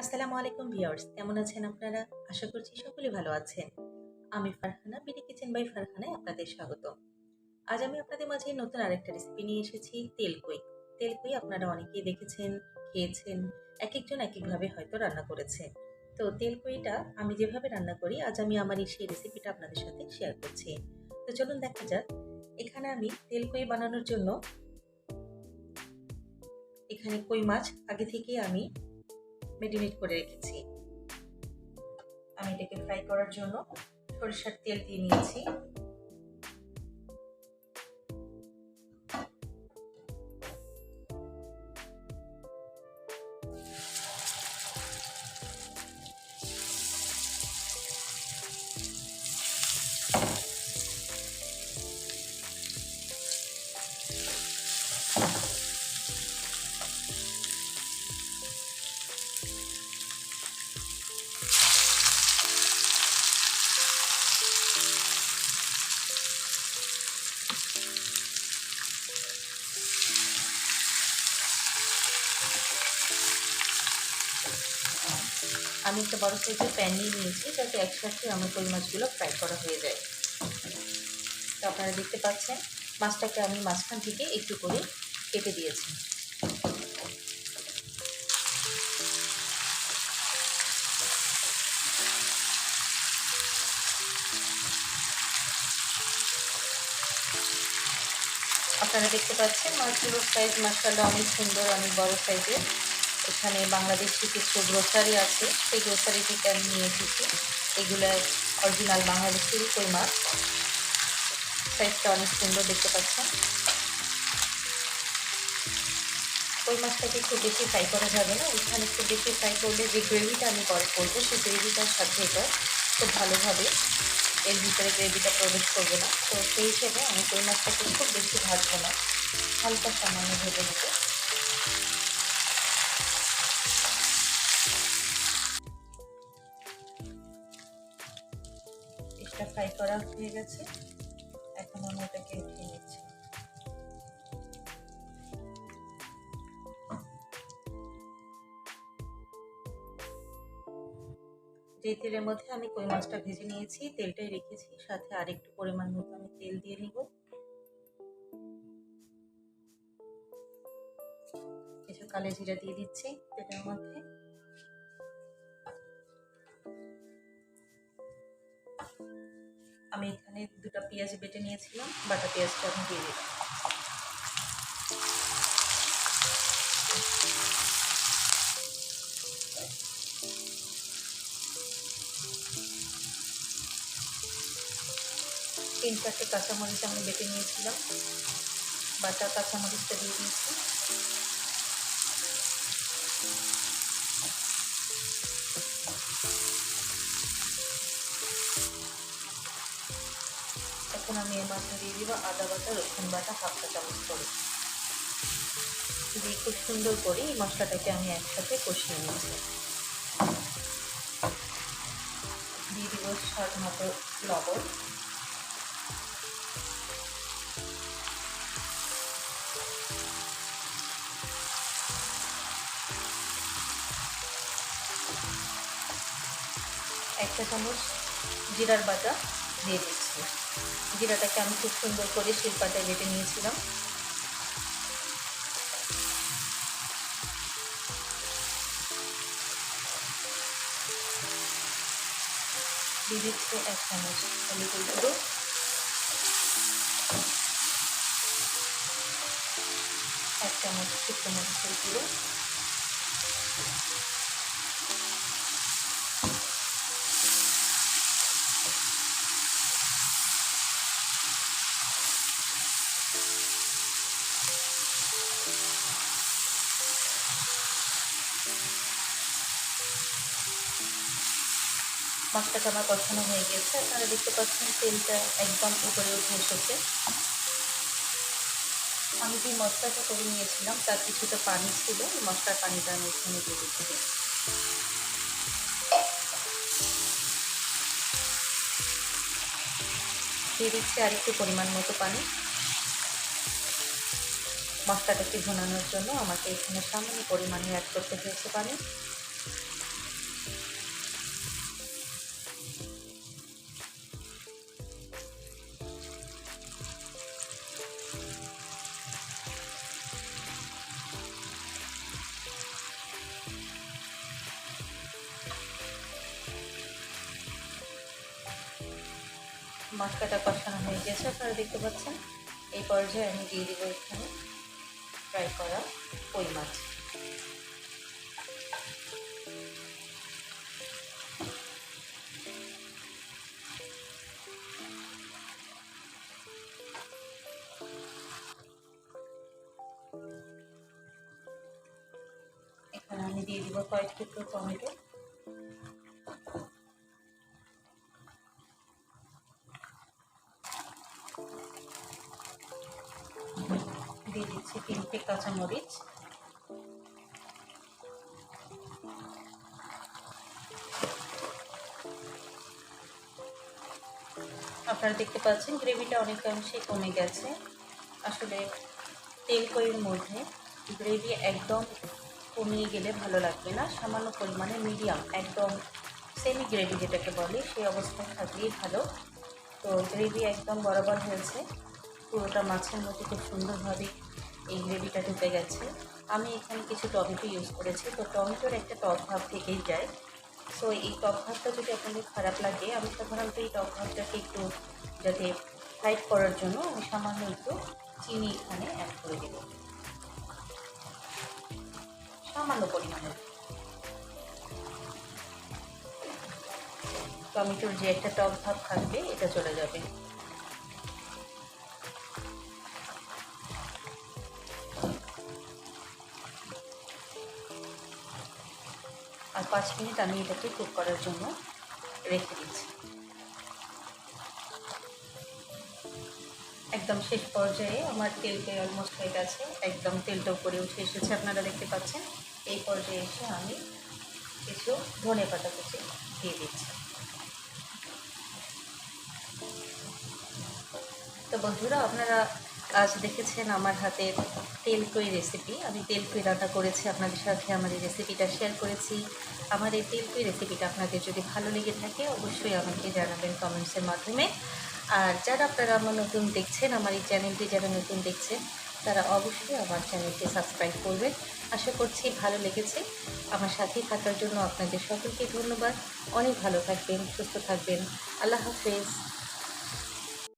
আসসালামু আলাইকুম ভিউয়ার্স, কেমন আছেন আপনারা? আশা করছি সকলে ভালো আছেন। আমি ফারহানা, বিডি কিচেন বাই ফারহানায় আপনাদের স্বাগত। আজ আমি আপনাদের মাঝে নতুন আরেকটা রেসিপি নিয়ে এসেছি, তেলকুই। তেলকুই আপনারা অনেকেই দেখেছেন, খেয়েছেন, একেকজন একেকভাবে হয়তো রান্না করেছে। তো তেলকুইটা আমি যেভাবে রান্না করি, আজ আমি আমার সেই রেসিপিটা আপনাদের সাথে শেয়ার করছি। তো চলুন দেখা যাক। এখানে আমি তেলকুই বানানোর জন্য এখানে কই মাছ আগে থেকেই আমি মেরিনেট করে রেখেছি। আমি এটাকে ফ্রাই করার জন্য সরিষার তেল দিয়ে নিয়েছি। আমি একটা বড় সাইজের প্যান নিয়ে নিয়েছি, যাতে একসাথে আমার কই মাছগুলো ফ্রাই করা হয়ে যায়। তো আপনারা দেখতে পাচ্ছেন মাছটাকে আমি মাঝখান থেকে একটু করে কেটে দিয়েছি। আপনারা দেখতে পাচ্ছেন মাছগুলোর সাইজ মাশাআল্লাহ অনেক সুন্দর, অনেক বড় সাইজের। এখানে বাংলাদেশি কিছু গ্রোসারি আছে, সেই গ্রোসারি থেকে আমি নিয়ে এসেছি। এগুলো অরিজিনাল বাংলাদেশি কই মাছ। সাইজটা অনেক সুন্দর দেখতে পাচ্ছেন। কই মাছটাকে খুব বেশি ফ্রাই করা যাবে না, এখানে খুব বেশি ফ্রাই করলে যে গ্রেভিটা আমি পরে করবো, সেই গ্রেভিটার সাথে এটা খুব ভালোভাবে এর ভিতরে গ্রেভিটা প্রবেশ করবে না। তো সেই হিসেবে আমি কই মাছটাকে খুব বেশি ভাজবো না, হালকা সামান্য ভেজে নেবো। এটা ফ্রাই করা হয়ে গেছে, এখন আমি এটাকে উঠিয়ে নিচ্ছি। যে তেলের মধ্যে আমি কই মাছটা ভেজে নিয়েছি, তেলটাই রেখেছি, সাথে আরেকটু পরিমাণ মতো আমি তেল দিয়ে নিব। কিছু কালো জিরা দিয়ে দিচ্ছি তেলের মধ্যে। আমি এখানে দুটো পেঁয়াজ বেটে নিয়েছিলাম, বাটা পেঁয়াজটা আমি দিয়ে দিলাম। তিন চারটে কাঁচামরিচ আমি বেটে নিয়েছিলাম, বাটা কাঁচামরিচটা দিয়ে দিয়েছি। এখন আমি এর মাঝে দিয়ে দিব আদা বাটা, রসুন বাটা হাফ চা চামচ করে। দিয়ে খুব সুন্দর করে এই মশলাটাকে আমি একসাথে কষিয়ে নিয়েছি। দিয়ে দিব স্বাদ মতো লবণ। এক চা চামচ জিরার বাটা দিয়ে দিচ্ছি। জিরাটাকে আমি খুব সুন্দর করে শিলপাটায় বেটে নিয়েছিলাম। দিয়ে দিচ্ছি এক চামচ হলুদের গুঁড়ো, এক চামচ শুকনো মরিচের গুঁড়ো, মাছটাকে আমার কষানো হয়ে গেছে। আপনারা দেখতে পাচ্ছেন তেলটা একদম উপরে উঠে এসেছে। আমি যে মশলাটা করে নিয়েছিলাম তার কিছুটা পানি ছিল, এই মশলার পানিটা আমি এখানে দিয়ে দিচ্ছি। দিয়ে দিচ্ছি আরেকটু পরিমাণ মতো পানি। মশলাটাকে ভুনানোর জন্য আমাকে এখানে সামান্য পরিমাণে অ্যাড করতে হয়েছে পানি। মশলাটা কষানো হয়ে গেছে, আপনারা দেখতে পাচ্ছেন। এই পর্যায়ে আমি দিয়ে দেবো এখানে ফ্রাই করা কই মাছ। এখানে আমি দিয়ে দিব কয়েক টুকরো টমেটো, দিয়ে দিচ্ছি 3টে কাঁচামরিচ, আপনারা দেখতে পাচ্ছেন গ্রেভিটা অনেকাংশে কমে গেছে। আসলে তেল কইয়ের মধ্যে গ্রেভি একদম কমিয়ে গেলে ভালো লাগবে না, সামান্য পরিমাণে মিডিয়াম একদম সেমি গ্রেভি যেটাকে বলে সেই অবস্থায় থাকলেই ভালো। তো গ্রেভি একদম বরাবর হয়েছে, পুরোটা মাছের মধ্যে খুব সুন্দরভাবে এই গ্রেভিটা ঢুকে গেছে। আমি এখানে কিছু টমেটো ইউজ করেছি, তো টমেটোর একটা টক ভাব থেকেই যায়। সো এই টক ভাবটা যদি আপনাদের খারাপ লাগে, আমি সাধারণত এই টক ভাবটাকে একটু যাতে হাইড করার জন্য আমি সামান্য একটু চিনি এখানে অ্যাড করে দেব, সামান্য পরিমাণে। টমেটোর যে একটা টক ভাব থাকবে এটা চলে যাবে। আর 5 মিনিট আমি এটাকে কুক করার জন্য রেখে দিচ্ছি। একদম শেষ পর্যায়ে আমার তেলটা অলমোস্ট হয়ে গেছে, একদম তেলটা উপরে উঠে এসেছে, আপনারা দেখতে পাচ্ছেন। এই পর্যায়ে এসে আমি কিছু ধনেপাতা কুচি দিয়ে দিচ্ছি। তো বন্ধুরা, আপনারা আজ দেখেছেন আমার হাতের তেলকই রেসিপি। আমি তেলকই রান্না করেছি, আপনাদের সাথে আমার এই রেসিপিটা শেয়ার করেছি। আমার এই তেলকই রেসিপিটা আপনাদের যদি ভালো লেগে থাকে অবশ্যই আমাকে জানাবেন কমেন্টসের মাধ্যমে। আর যারা আপনারা আমার নতুন দেখছেন, আমার এই চ্যানেলটি যারা নতুন দেখছেন তারা অবশ্যই আমার চ্যানেলটি সাবস্ক্রাইব করবেন। আশা করছি ভালো লেগেছে। আমার সাথেই থাকার জন্য আপনাদের সকলকে ধন্যবাদ। অনেক ভালো থাকবেন, সুস্থ থাকবেন। আল্লাহ হাফেজ।